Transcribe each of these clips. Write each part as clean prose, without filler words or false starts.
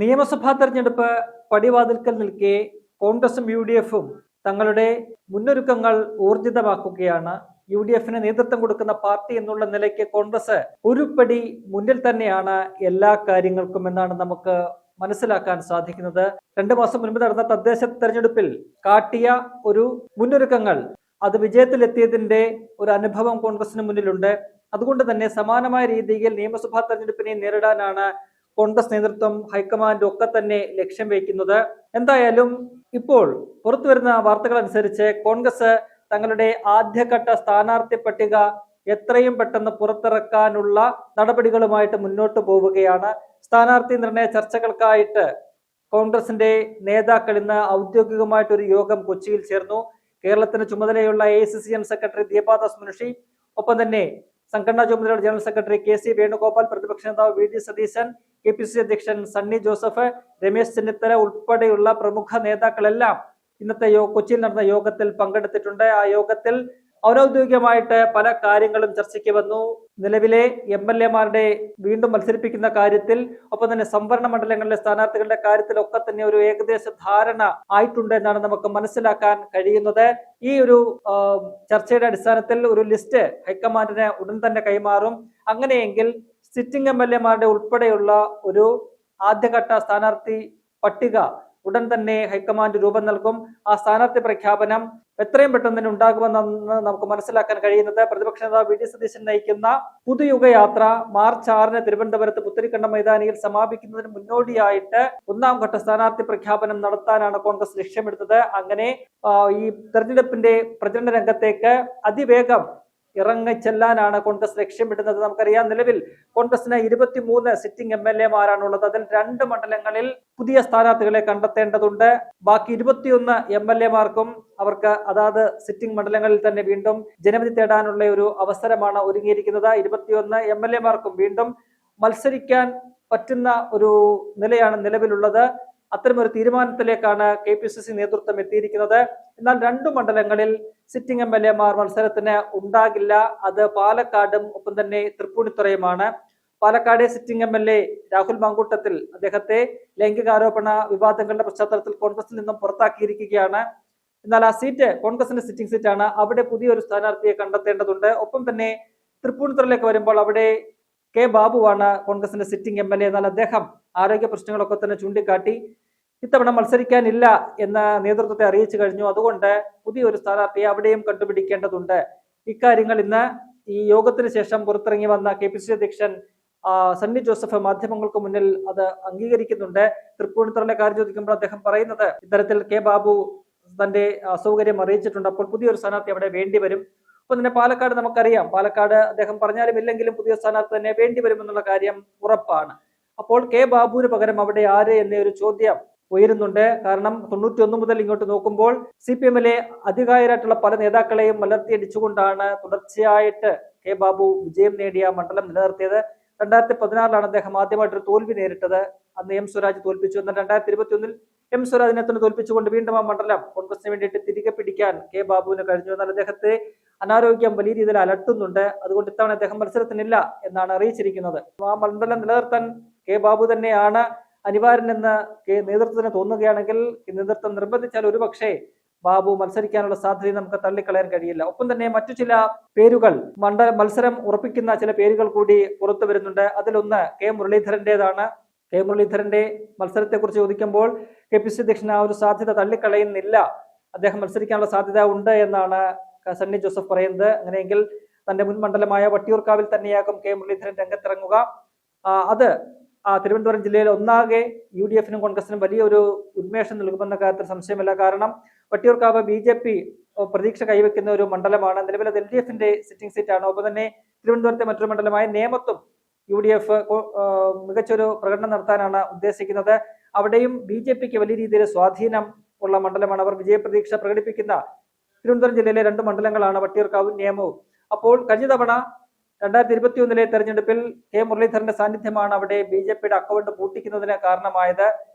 നിയമസഭാ തെരഞ്ഞെടുപ്പ് പടിവാതിൽക്കൽ നിൽക്കെ കോൺഗ്രസും UDF-ഉം തങ്ങളുടെ മുന്നൊരുക്കങ്ങൾ ഊർജിതമാക്കുകയാണ്. UDF-ന് നേതൃത്വം കൊടുക്കുന്ന പാർട്ടി എന്നുള്ള നിലയ്ക്ക് കോൺഗ്രസ് ഒരു പടി മുന്നിൽ തന്നെയാണ് എല്ലാ കാര്യങ്ങൾക്കും എന്നാണ് നമുക്ക് മനസ്സിലാക്കാൻ സാധിക്കുന്നത്. 2 മാസം മുൻപ് നടന്ന തദ്ദേശ തെരഞ്ഞെടുപ്പിൽ കാട്ടിയ ഒരു മുന്നൊരുക്കങ്ങൾ അത് വിജയത്തിലെത്തിയതിന്റെ ഒരു അനുഭവം കോൺഗ്രസിന് മുന്നിലുണ്ട്. അതുകൊണ്ട് തന്നെ സമാനമായ രീതിയിൽ നിയമസഭാ തെരഞ്ഞെടുപ്പിനെ നേരിടാനാണ് കോൺഗ്രസ് നേതൃത്വം, ഹൈക്കമാൻഡ് ഒക്കെ തന്നെ ലക്ഷ്യം വയ്ക്കുന്നത്. എന്തായാലും ഇപ്പോൾ പുറത്തുവരുന്ന വാർത്തകൾ അനുസരിച്ച് കോൺഗ്രസ് തങ്ങളുടെ ആദ്യഘട്ട സ്ഥാനാർത്ഥി പട്ടിക എത്രയും പെട്ടെന്ന് പുറത്തിറക്കാനുള്ള നടപടികളുമായിട്ട് മുന്നോട്ട് പോവുകയാണ്. സ്ഥാനാർത്ഥി നിർണയ ചർച്ചകൾക്കായിട്ട് കോൺഗ്രസിന്റെ നേതാക്കൾ ഇന്ന് ഔദ്യോഗികമായിട്ടൊരു യോഗം കൊച്ചിയിൽ ചേർന്നു. കേരളത്തിന് ചുമതലയുള്ള AICC സെക്രട്ടറി ദീപാദാസ് മുൻഷി, ഒപ്പം തന്നെ സംഘടനാ ചുമതലയുടെ ജനറൽ സെക്രട്ടറി KC വേണുഗോപാൽ, പ്രതിപക്ഷ നേതാവ് VD സതീശൻ, KPCC അധ്യക്ഷൻ സണ്ണി ജോസഫ്, രമേശ് ചെന്നിത്തല ഉൾപ്പെടെയുള്ള പ്രമുഖ നേതാക്കളെല്ലാം ഇന്നത്തെ കൊച്ചിയിൽ നടന്ന യോഗത്തിൽ പങ്കെടുത്തിട്ടുണ്ട്. ആ യോഗത്തിൽ അനൗദ്യോഗികമായിട്ട് പല കാര്യങ്ങളും ചർച്ചയ്ക്ക് വന്നു. നിലവിലെ MLA-മാരുടെ വീണ്ടും മത്സരിപ്പിക്കുന്ന കാര്യത്തിൽ, ഒപ്പം തന്നെ സംവരണ മണ്ഡലങ്ങളിലെ സ്ഥാനാർത്ഥികളുടെ കാര്യത്തിലൊക്കെ തന്നെ ഒരു ഏകദേശ ധാരണ ആയിട്ടുണ്ട് എന്നാണ് നമുക്ക് മനസ്സിലാക്കാൻ കഴിയുന്നത്. ഈ ഒരു ചർച്ചയുടെ അടിസ്ഥാനത്തിൽ ഒരു ലിസ്റ്റ് ഹൈക്കമാൻഡിന് ഉടൻ തന്നെ കൈമാറും. അങ്ങനെയെങ്കിൽ സിറ്റിംഗ് MLA-മാരുടെ ഉൾപ്പെടെയുള്ള ഒരു ആദ്യഘട്ട സ്ഥാനാർത്ഥി പട്ടിക ഉടൻ തന്നെ ഹൈക്കമാൻഡ് രൂപം നൽകും. ആ സ്ഥാനാർത്ഥി പ്രഖ്യാപനം എത്രയും പെട്ടെന്ന് തന്നെ ഉണ്ടാകുമെന്നാണ് നമുക്ക് മനസ്സിലാക്കാൻ കഴിയുന്നത്. പ്രതിപക്ഷ നേതാവ് VD സതീശൻ നയിക്കുന്ന പുതുയുഗയാത്ര മാർച്ച് 6-ന് തിരുവനന്തപുരത്ത് പുത്തരിക്കണ്ടം മൈതാനിയിൽ സമാപിക്കുന്നതിന് മുന്നോടിയായിട്ട് 1ാം ഘട്ട സ്ഥാനാർത്ഥി പ്രഖ്യാപനം നടത്താനാണ് കോൺഗ്രസ് ലക്ഷ്യമിടുന്നത്. അങ്ങനെ ഈ തെരഞ്ഞെടുപ്പിന്റെ പ്രചരണ രംഗത്തേക്ക് അതിവേഗം ഇറങ്ങിച്ചെല്ലാനാണ് കോൺഗ്രസ് ലക്ഷ്യമിടുന്നത്. നമുക്കറിയാം, നിലവിൽ കോൺഗ്രസിന് 23 സിറ്റിംഗ് MLA-മാരാണുള്ളത്. അതിൽ 2 മണ്ഡലങ്ങളിൽ പുതിയ സ്ഥാനാർത്ഥികളെ കണ്ടെത്തേണ്ടതുണ്ട്. ബാക്കി 21 MLA-മാർക്കും അവർക്ക് അതാത് സിറ്റിംഗ് മണ്ഡലങ്ങളിൽ തന്നെ വീണ്ടും ജനവിധി തേടാനുള്ള ഒരു അവസരമാണ് ഒരുങ്ങിയിരിക്കുന്നത്. 21 MLA-മാർക്കും വീണ്ടും മത്സരിക്കാൻ പറ്റുന്ന ഒരു നിലയാണ് നിലവിലുള്ളത്. അത്തരമൊരു തീരുമാനത്തിലേക്കാണ് KPCC നേതൃത്വം എത്തിയിരിക്കുന്നത്. എന്നാൽ 2 മണ്ഡലങ്ങളിൽ സിറ്റിംഗ് MLA-മാർ മത്സരത്തിന് ഉണ്ടാകില്ല. അത് പാലക്കാടും ഒപ്പം തന്നെ തൃപ്പൂണിത്തുറയുമാണ്. പാലക്കാട് സിറ്റിംഗ് MLA രാഹുൽ മാങ്കൂട്ടത്തിൽ, അദ്ദേഹത്തെ ലൈംഗികാരോപണ വിവാദങ്ങളുടെ പശ്ചാത്തലത്തിൽ കോൺഗ്രസിൽ നിന്നും പുറത്താക്കിയിരിക്കുകയാണ്. എന്നാൽ ആ സീറ്റ് കോൺഗ്രസിന്റെ സിറ്റിംഗ് സീറ്റാണ്. അവിടെ പുതിയൊരു സ്ഥാനാർത്ഥിയെ കണ്ടെത്തേണ്ടതുണ്ട്. ഒപ്പം തന്നെ തൃപ്പൂണിത്തുറയിലേക്ക് വരുമ്പോൾ അവിടെ K. ബാബുവാണ് കോൺഗ്രസിന്റെ സിറ്റിംഗ് MLA. എന്നാൽ അദ്ദേഹം ആരോഗ്യ പ്രശ്നങ്ങളൊക്കെ തന്നെ ചൂണ്ടിക്കാട്ടി ഇത്തവണ മത്സരിക്കാനില്ല എന്ന നേതൃത്വത്തെ അറിയിച്ചു കഴിഞ്ഞു. അതുകൊണ്ട് പുതിയൊരു സ്ഥാനാർത്ഥിയെ അവിടെയും കണ്ടുപിടിക്കേണ്ടതുണ്ട്. ഇക്കാര്യങ്ങൾ ഇന്ന് ഈ യോഗത്തിന് ശേഷം പുറത്തിറങ്ങി വന്ന KPCC അധ്യക്ഷൻ സണ്ണി ജോസഫ് മാധ്യമങ്ങൾക്ക് മുന്നിൽ അത് അംഗീകരിക്കുന്നുണ്ട്. തൃപ്പൂണിത്തുറയിലെ കാര്യം ചോദിക്കുമ്പോൾ അദ്ദേഹം പറയുന്നത് ഇത്തരത്തിൽ K. ബാബു തന്റെ അസൗകര്യം അറിയിച്ചിട്ടുണ്ട്. അപ്പോൾ പുതിയൊരു സ്ഥാനാർത്ഥി അവിടെ വേണ്ടി വരും. അപ്പൊ തന്നെ പാലക്കാട് നമുക്കറിയാം, പാലക്കാട് അദ്ദേഹം പറഞ്ഞാലും ഇല്ലെങ്കിലും പുതിയ സ്ഥാനാർത്ഥി തന്നെ വേണ്ടി വരുമെന്നുള്ള കാര്യം ഉറപ്പാണ്. അപ്പോൾ K. ബാബുവിന് പകരം അവിടെ ആര് എന്നൊരു ചോദ്യം ഉയരുന്നുണ്ട്. കാരണം 91 മുതൽ ഇങ്ങോട്ട് നോക്കുമ്പോൾ CPM-ലെ അധികായരായിട്ടുള്ള പല നേതാക്കളെയും മലർത്തിയടിച്ചുകൊണ്ടാണ് തുടർച്ചയായിട്ട് K. ബാബു വിജയം നേടിയ മണ്ഡലം നിലനിർത്തിയത്. 2016-ലാണ് അദ്ദേഹം ആദ്യമായിട്ടൊരു തോൽവി നേരിട്ടത്. അന്ന് M. സ്വരാജ് തോൽപ്പിച്ചു. എന്നാൽ 2021-ൽ M. സ്വരാജിനെ തന്നെ തോൽപ്പിച്ചുകൊണ്ട് വീണ്ടും ആ മണ്ഡലം കോൺഗ്രസിന് വേണ്ടിയിട്ട് തിരികെ പിടിക്കാൻ K. ബാബുവിന് കഴിഞ്ഞു. എന്നാൽ അദ്ദേഹത്തെ അനാരോഗ്യം വലിയ രീതിയിൽ അലട്ടുന്നുണ്ട്. അതുകൊണ്ട് ഇത്തവണ അദ്ദേഹം മത്സരത്തിനില്ല എന്നാണ് അറിയിച്ചിരിക്കുന്നത്. ആ മണ്ഡലം നിലനിർത്താൻ K. ബാബു തന്നെയാണ് അനിവാര്യനെന്ന് നേതൃത്വത്തിന് തോന്നുകയാണെങ്കിൽ, നേതൃത്വം നിർബന്ധിച്ചാൽ ഒരുപക്ഷെ ബാബു മത്സരിക്കാനുള്ള സാധ്യത നമുക്ക് തള്ളിക്കളയാൻ കഴിയില്ല. ഒപ്പം തന്നെ മറ്റു ചില പേരുകൾ, മത്സരം ഉറപ്പിക്കുന്ന ചില പേരുകൾ കൂടി പുറത്തു വരുന്നുണ്ട്. അതിലൊന്ന് K. മുരളീധരന്റേതാണ്. K. മുരളീധരന്റെ മത്സരത്തെക്കുറിച്ച് ചോദിക്കുമ്പോൾ KPCC അധ്യക്ഷൻ ആ ഒരു സാധ്യത തള്ളിക്കളയുന്നില്ല. അദ്ദേഹം മത്സരിക്കാനുള്ള സാധ്യത ഉണ്ട് എന്നാണ് സണ്ണി ജോസഫ് പറയുന്നത്. അങ്ങനെയെങ്കിൽ തന്റെ മുൻ മണ്ഡലമായ വട്ടിയൂർക്കാവിൽ തന്നെയാകും K. മുരളീധരൻ രംഗത്തിറങ്ങുക. അത് തിരുവനന്തപുരം ജില്ലയിൽ ഒന്നാകെ UDF-നും കോൺഗ്രസിനും വലിയൊരു ഉന്മേഷം നൽകുമെന്ന കാര്യത്തിൽ സംശയമില്ല. കാരണം വട്ടിയൂർക്കാവ് BJP പ്രതീക്ഷ കൈവയ്ക്കുന്ന ഒരു മണ്ഡലമാണ്. നിലവിലെ LDF-ന്റെ സിറ്റിംഗ് സീറ്റാണ്. ഒപ്പം തന്നെ തിരുവനന്തപുരത്തെ മറ്റൊരു മണ്ഡലമായ നേമത്തും UDF മികച്ചൊരു പ്രകടനം നടത്താനാണ് ഉദ്ദേശിക്കുന്നത്. അവിടെയും BJP-ക്ക് വലിയ രീതിയിൽ സ്വാധീനം ഉള്ള മണ്ഡലമാണ്. അവർ വിജയപ്രതീക്ഷ പ്രകടിപ്പിക്കുന്ന തിരുവനന്തപുരം ജില്ലയിലെ 2 മണ്ഡലങ്ങളാണ് വട്ടിയൂർക്കാവും നേമവും. അപ്പോൾ കഴിഞ്ഞ തവണ 2021-ലെ തെരഞ്ഞെടുപ്പിൽ K. മുരളീധരന്റെ സാന്നിധ്യമാണ് അവിടെ BJP-യുടെ അക്കൗണ്ട് പൂട്ടിക്കുന്നതിന് കാരണമായത്.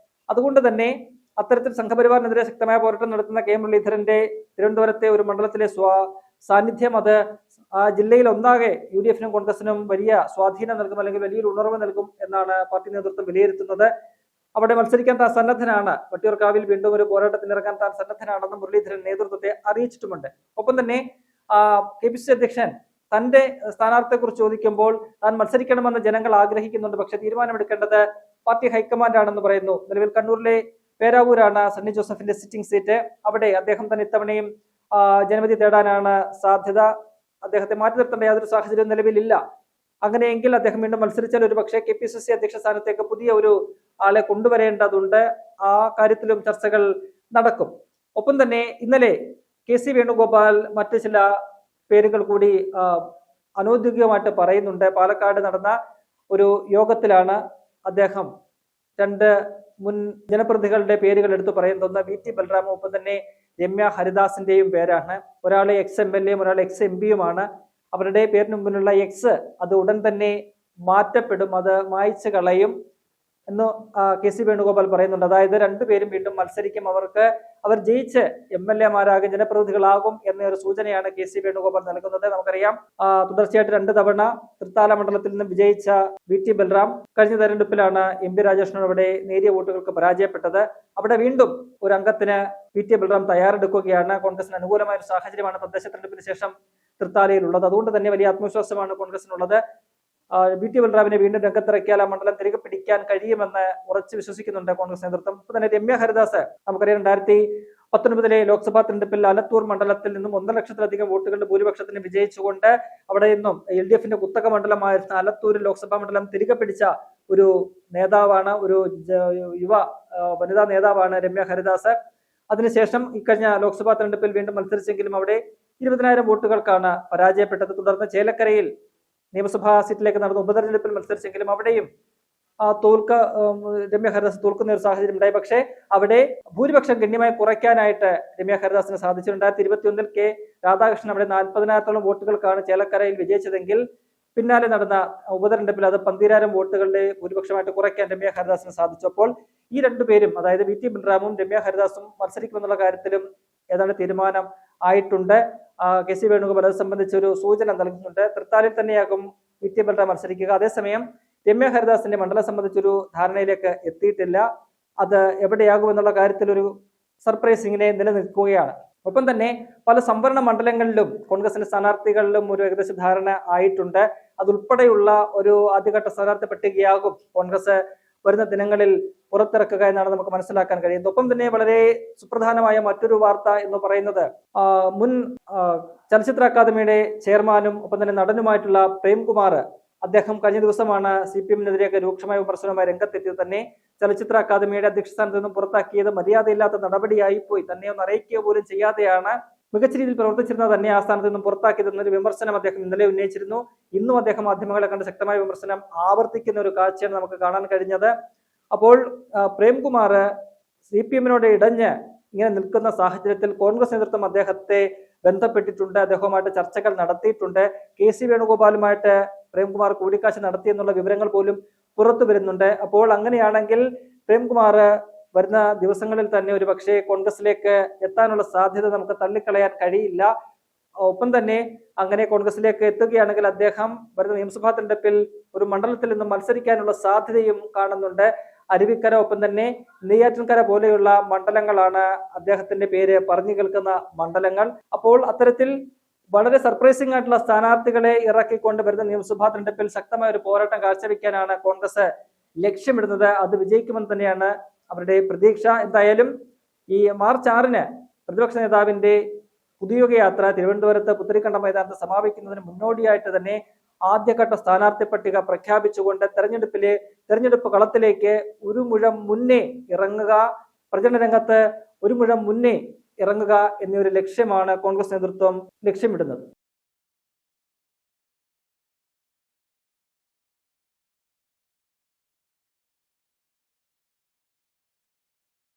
അതുകൊണ്ട് തന്നെ അത്തരത്തിൽ സംഘപരിവാറിനെതിരെ ശക്തമായ പോരാട്ടം നടത്തുന്ന K. മുരളീധരന്റെ തിരുവനന്തപുരത്തെ ഒരു മണ്ഡലത്തിലെ സാന്നിധ്യം അത് ആ ജില്ലയിൽ ഒന്നാകെ UDF-നും കോൺഗ്രസിനും വലിയ സ്വാധീനം നൽകും, അല്ലെങ്കിൽ വലിയൊരു ഉണർവ് നൽകും എന്നാണ് പാർട്ടി നേതൃത്വം വിലയിരുത്തുന്നത്. അവിടെ മത്സരിക്കാൻ താൻ സന്നദ്ധനാണ്, വട്ടിയൂർക്കാവിൽ വീണ്ടും ഒരു പോരാട്ടത്തിനിറങ്ങാൻ താൻ സന്നദ്ധനാണെന്ന് മുരളീധരൻ നേതൃത്വത്തെ അറിയിച്ചിട്ടുമുണ്ട്. ഒപ്പം തന്നെ KPCC അധ്യക്ഷൻ തന്റെ സ്ഥാനാർത്ഥിയെക്കുറിച്ച് ചോദിക്കുമ്പോൾ താൻ മത്സരിക്കണമെന്ന് ജനങ്ങൾ ആഗ്രഹിക്കുന്നുണ്ട്, പക്ഷെ തീരുമാനമെടുക്കേണ്ടത് പാർട്ടി ഹൈക്കമാൻഡാണെന്ന് പറയുന്നു. നിലവിൽ കണ്ണൂരിലെ പേരാവൂരാണ് സണ്ണി ജോസഫിന്റെ സിറ്റിംഗ് സീറ്റ്. അവിടെ അദ്ദേഹം തന്നെ ഇത്തവണയും ജനവിധി തേടാനാണ് സാധ്യത. അദ്ദേഹത്തെ മാറ്റി നിർത്തേണ്ട യാതൊരു സാഹചര്യവും നിലവിലില്ല. അങ്ങനെയെങ്കിൽ അദ്ദേഹം വീണ്ടും മത്സരിച്ചാൽ ഒരു പക്ഷേ KPCC അധ്യക്ഷ സ്ഥാനത്തേക്ക് പുതിയ ഒരു ആളെ കൊണ്ടുവരേണ്ടതുണ്ട്. ആ കാര്യത്തിലും ചർച്ചകൾ നടക്കും. ഒപ്പം തന്നെ ഇന്നലെ KC വേണുഗോപാൽ മറ്റു ചില പേരുകൾ കൂടി അനൗദ്യോഗികമായിട്ട് പറയുന്നുണ്ട്. പാലക്കാട് നടന്ന ഒരു യോഗത്തിലാണ് അദ്ദേഹം രണ്ട് മുൻ ജനപ്രതിനിധികളുടെ പേരുകൾ എടുത്തു പറയുന്നത്. ഒന്ന് VT ബൽറാമും ഒപ്പം തന്നെ രമ്യ ഹരിദാസിന്റെയും പേരാണ്. ഒരാളെ ex-MLA ഒരാൾ ex-MP അവരുടെ പേരിന് മുമ്പിലുള്ള എക്സ് അത് ഉടൻ തന്നെ മാറ്റപ്പെടും, അത് മായ്ച്ചു കളയും എന്ന് KC വേണുഗോപാൽ പറയുന്നുണ്ട്. അതായത് രണ്ടുപേരും വീണ്ടും മത്സരിക്കും, അവർ ജയിച്ച് MLA ജനപ്രതിനിധികളാകും എന്നൊരു സൂചനയാണ് KC വേണുഗോപാൽ നൽകുന്നത്. നമുക്കറിയാം, തുടർച്ചയായിട്ട് 2 തവണ തൃത്താല മണ്ഡലത്തിൽ നിന്നും വിജയിച്ച VT ബൽറാം കഴിഞ്ഞ തെരഞ്ഞെടുപ്പിലാണ് MP രാജേഷിനോട് അവിടെ നേരിയ വോട്ടുകൾക്ക് പരാജയപ്പെട്ടത്. അവിടെ വീണ്ടും ഒരു അംഗത്തിന് VT ബൽറാം തയ്യാറെടുക്കുകയാണ്. കോൺഗ്രസിന് അനുകൂലമായ ഒരു സാഹചര്യമാണ് തദ്ദേശ തെരഞ്ഞെടുപ്പിന് ശേഷം തൃത്താലയിലുള്ളത്. അതുകൊണ്ട് തന്നെ വലിയ ആത്മവിശ്വാസമാണ് കോൺഗ്രസിനുള്ളത്. VT ബൽറാമിനെ വീണ്ടും രംഗത്തിറക്കിയാൽ ആ മണ്ഡലം തിരികെ പിടിക്കാൻ കഴിയുമെന്ന് ഉറച്ചു വിശ്വസിക്കുന്നുണ്ട് കോൺഗ്രസ് നേതൃത്വം. ഇപ്പൊ തന്നെ രമ്യ ഹരിദാസ്, നമുക്കറിയാം 2019 ലോക്സഭാ തെരഞ്ഞെടുപ്പിൽ ആലത്തൂർ മണ്ഡലത്തിൽ നിന്നും 1.5 ലക്ഷത്തിലധികം വോട്ടുകളുടെ ഭൂരിപക്ഷത്തിന് വിജയിച്ചുകൊണ്ട് അവിടെ നിന്നും LDFന്റെ കുത്തക മണ്ഡലമായിരുന്ന ആലത്തൂർ ലോക്സഭാ മണ്ഡലം തിരികെ പിടിച്ച ഒരു നേതാവാണ്, ഒരു വനിതാ നേതാവാണ് രമ്യ ഹരിദാസ്. അതിനുശേഷം ഇക്കഴിഞ്ഞ ലോക്സഭാ തെരഞ്ഞെടുപ്പിൽ വീണ്ടും മത്സരിച്ചെങ്കിലും അവിടെ 20,000 വോട്ടുകൾക്കാണ് പരാജയപ്പെട്ടത്. തുടർന്ന് ചേലക്കരയിൽ നിയമസഭാ സീറ്റിലേക്ക് നടന്ന ഉപതെരഞ്ഞെടുപ്പിൽ മത്സരിച്ചെങ്കിലും അവിടെയും രമ്യ ഹരിദാസ് തോൽക്കുന്ന ഒരു സാഹചര്യം ഉണ്ടായി. പക്ഷേ അവിടെ ഭൂരിപക്ഷം ഗണ്യമായി കുറയ്ക്കാനായിട്ട് രമ്യ ഹരിദാസിന് സാധിച്ചു. 2021 K രാധാകൃഷ്ണൻ അവിടെ 40,000 വോട്ടുകൾക്കാണ് ചേലക്കരയിൽ വിജയിച്ചതെങ്കിൽ പിന്നാലെ നടന്ന ഉപതെരഞ്ഞെടുപ്പിൽ അത് 12,000 വോട്ടുകളുടെ ഭൂരിപക്ഷമായിട്ട് കുറയ്ക്കാൻ രമ്യ ഹരിദാസിന് സാധിച്ചു. അപ്പോൾ ഈ രണ്ടുപേരും, അതായത് VT ബൽറാമും രമ്യ ഹരിദാസും മത്സരിക്കുമെന്നുള്ള കാര്യത്തിലും ഏതാണ്ട് തീരുമാനം ആയിട്ടുണ്ട്. KC വേണുഗോപാൽ അത് സംബന്ധിച്ച് ഒരു സൂചന നൽകുന്നുണ്ട്. തൃത്താലയിൽ തന്നെയാകും VT ബൽറാം മത്സരിക്കുക. അതേസമയം രമ്യ ഹരിദാസിന്റെ മണ്ഡലം സംബന്ധിച്ചൊരു ധാരണയിലേക്ക് എത്തിയിട്ടില്ല. അത് എവിടെയാകുമെന്നുള്ള കാര്യത്തിൽ ഒരു സർപ്രൈസ് ഇങ്ങനെ നിലനിൽക്കുകയാണ്. ഒപ്പം തന്നെ പല സംവരണ മണ്ഡലങ്ങളിലും കോൺഗ്രസിന്റെ സ്ഥാനാർത്ഥികളിലും ഒരു ഏകദേശ ധാരണ ആയിട്ടുണ്ട്. അതുൾപ്പെടെയുള്ള ഒരു ആദ്യഘട്ട സ്ഥാനാർത്ഥി പട്ടികയാകും കോൺഗ്രസ് വരുന്ന ദിനങ്ങളിൽ പുറത്തിറക്കുക എന്നാണ് നമുക്ക് മനസ്സിലാക്കാൻ കഴിയുന്നത്. ഒപ്പം തന്നെ വളരെ സുപ്രധാനമായ മറ്റൊരു വാർത്ത എന്ന് പറയുന്നത് മുൻ ചലച്ചിത്ര അക്കാദമിയുടെ ചെയർമാനും ഒപ്പം തന്നെ നടനുമായിട്ടുള്ള പ്രേംകുമാർ, അദ്ദേഹം കഴിഞ്ഞ ദിവസമാണ് CPM-നെതിരെയൊക്കെ രൂക്ഷമായ വിമർശനവുമായി രംഗത്തെത്തിയത്. തന്നെ ചലച്ചിത്ര അക്കാദമിയുടെ അധ്യക്ഷ സ്ഥാനത്ത് നിന്നും പുറത്താക്കിയത് മര്യാദയില്ലാത്ത നടപടിയായി പോയി, തന്നെ ഒന്ന് അറിയിക്കുക പോലും ചെയ്യാതെയാണ് മികച്ച രീതിയിൽ പ്രവർത്തിച്ചിരുന്ന തന്നെ ആ സ്ഥാനത്ത് നിന്നും പുറത്താക്കിയതെന്നൊരു വിമർശനം അദ്ദേഹം ഇന്നലെ ഉന്നയിച്ചിരുന്നു. ഇന്നും അദ്ദേഹം മാധ്യമങ്ങളെ കണ്ട് ശക്തമായ വിമർശനം ആവർത്തിക്കുന്ന ഒരു കാഴ്ചയാണ് നമുക്ക് കാണാൻ കഴിഞ്ഞത്. അപ്പോൾ പ്രേംകുമാർ CPM-നോട് ഇടഞ്ഞ് ഇങ്ങനെ നിൽക്കുന്ന സാഹചര്യത്തിൽ കോൺഗ്രസ് നേതൃത്വം അദ്ദേഹത്തെ ബന്ധപ്പെട്ടിട്ടുണ്ട്, അദ്ദേഹവുമായിട്ട് ചർച്ചകൾ നടത്തിയിട്ടുണ്ട്. KC വേണുഗോപാലുമായിട്ട് പ്രേംകുമാർ കൂടിക്കാഴ്ച നടത്തിയെന്നുള്ള വിവരങ്ങൾ പോലും പുറത്തു വരുന്നുണ്ട്. അപ്പോൾ അങ്ങനെയാണെങ്കിൽ പ്രേംകുമാർ വരുന്ന ദിവസങ്ങളിൽ തന്നെ ഒരു പക്ഷേ കോൺഗ്രസിലേക്ക് എത്താനുള്ള സാധ്യത നമുക്ക് തള്ളിക്കളയാൻ കഴിയില്ല. ഒപ്പം തന്നെ അങ്ങനെ കോൺഗ്രസിലേക്ക് എത്തുകയാണെങ്കിൽ അദ്ദേഹം വരുന്ന നിയമസഭാ തെരഞ്ഞെടുപ്പിൽ ഒരു മണ്ഡലത്തിൽ നിന്നും മത്സരിക്കാനുള്ള സാധ്യതയും കാണുന്നുണ്ട്. അരുവിക്കര ഒപ്പം തന്നെ നെയ്യാറ്റിൻകര പോലെയുള്ള മണ്ഡലങ്ങളാണ് അദ്ദേഹത്തിന്റെ പേര് പറഞ്ഞു കേൾക്കുന്ന മണ്ഡലങ്ങൾ. അപ്പോൾ അത്തരത്തിൽ വളരെ സർപ്രൈസിംഗ് ആയിട്ടുള്ള സ്ഥാനാർത്ഥികളെ ഇറക്കിക്കൊണ്ട് വരുന്ന നിയമസഭാ തെരഞ്ഞെടുപ്പിൽ ശക്തമായ ഒരു പോരാട്ടം കാഴ്ചവെക്കാനാണ് കോൺഗ്രസ് ലക്ഷ്യമിടുന്നത്. അത് വിജയിക്കുമെന്ന് തന്നെയാണ് അവരുടെ പ്രതീക്ഷ. എന്തായാലും ഈ മാർച്ച് 6 പ്രതിപക്ഷ നേതാവിന്റെ പുതിയുഗ യാത്ര തിരുവനന്തപുരത്ത് പുത്തരിക്കണ്ട മൈതാനത്ത് സമാപിക്കുന്നതിന് മുന്നോടിയായിട്ട് തന്നെ ആദ്യഘട്ട സ്ഥാനാർത്ഥി പട്ടിക പ്രഖ്യാപിച്ചുകൊണ്ട് തെരഞ്ഞെടുപ്പ് കളത്തിലേക്ക് ഒരു മുഴം മുന്നേ ഇറങ്ങുക, പ്രചരണ രംഗത്ത് ഒരു മുഴം മുന്നേ ഇറങ്ങുക എന്നൊരു ലക്ഷ്യമാണ് കോൺഗ്രസ് നേതൃത്വം ലക്ഷ്യമിടുന്നത്.